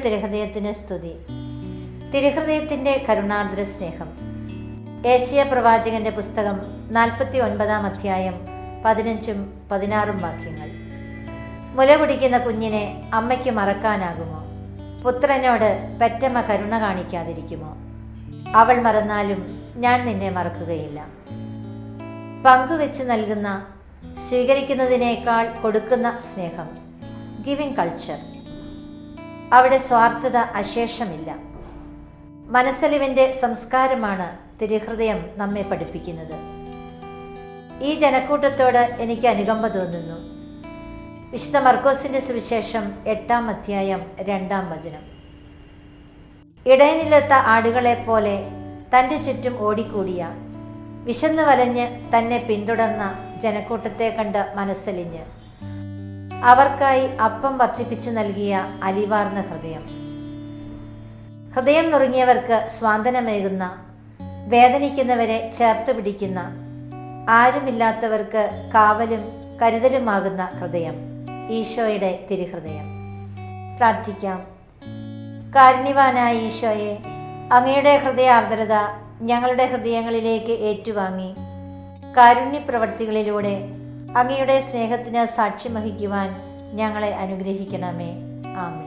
തിരുഹൃദയത്തിന് സ്തുതി. തിരുഹൃദയത്തിൻ്റെ കരുണാർദ്ര സ്നേഹം. ഏശയ്യാ പ്രവാചകന്റെ പുസ്തകം 49-ാം അധ്യായം 15-16 വാക്യങ്ങൾ. മുല കുടിക്കുന്ന കുഞ്ഞിനെ അമ്മയ്ക്ക് മറക്കാനാകുമോ? പുത്രനോട് പെറ്റമ്മ കരുണ കാണിക്കാതിരിക്കുമോ? അവൾ മറന്നാലും ഞാൻ നിന്നെ മറക്കുകയില്ല. പങ്കുവെച്ച് നൽകുന്ന, സ്വീകരിക്കുന്നതിനേക്കാൾ കൊടുക്കുന്ന സ്നേഹം, ഗിവിംഗ് കൾച്ചർ. അവിടെ സ്വാർത്ഥത അശേഷമില്ല. മനസ്സലിവിൻ്റെ സംസ്കാരമാണ് തിരുഹൃദയം നമ്മെ പഠിപ്പിക്കുന്നത്. ഈ ജനക്കൂട്ടത്തോട് എനിക്ക് അനുകമ്പ തോന്നുന്നു. വിശുദ്ധ മർക്കോസിന്റെ സുവിശേഷം 8-ാം അധ്യായം 2-ാം വചനം. ഇടയനില്ലാത്ത ആടുകളെപ്പോലെ തൻ്റെ ചുറ്റും ഓടിക്കൂടിയ, വിശന്നു വലഞ്ഞ് തന്നെ പിന്തുടർന്ന ജനക്കൂട്ടത്തെ കണ്ട് മനസ്സലിഞ്ഞ് അവർക്കായി അപ്പം വർദ്ധിപ്പിച്ചു നൽകിയ അലിവാർന്ന ഹൃദയം. ഹൃദയം നുറുങ്ങിയവർക്ക് സ്വാന്തനമേകുന്ന, വേദനിക്കുന്നവരെ ചേർത്ത് പിടിക്കുന്ന, ആരുമില്ലാത്തവർക്ക് കാവലും കരുതലുമാകുന്ന ഹൃദയം, ഈശോയുടെ തിരുഹൃദയം. പ്രാർത്ഥിക്കാം. കാരുണ്യവാനായ ഈശോയെ, അങ്ങയുടെ ഹൃദയാർദ്രത ഞങ്ങളുടെ ഹൃദയങ്ങളിലേക്ക് ഏറ്റുവാങ്ങി കാരുണ്യപ്രവർത്തികളിലൂടെ അങ്ങയുടെ സ്നേഹത്തിന് സാക്ഷ്യം വഹിക്കുവാൻ ഞങ്ങളെ അനുഗ്രഹിക്കണമേ. ആമേൻ.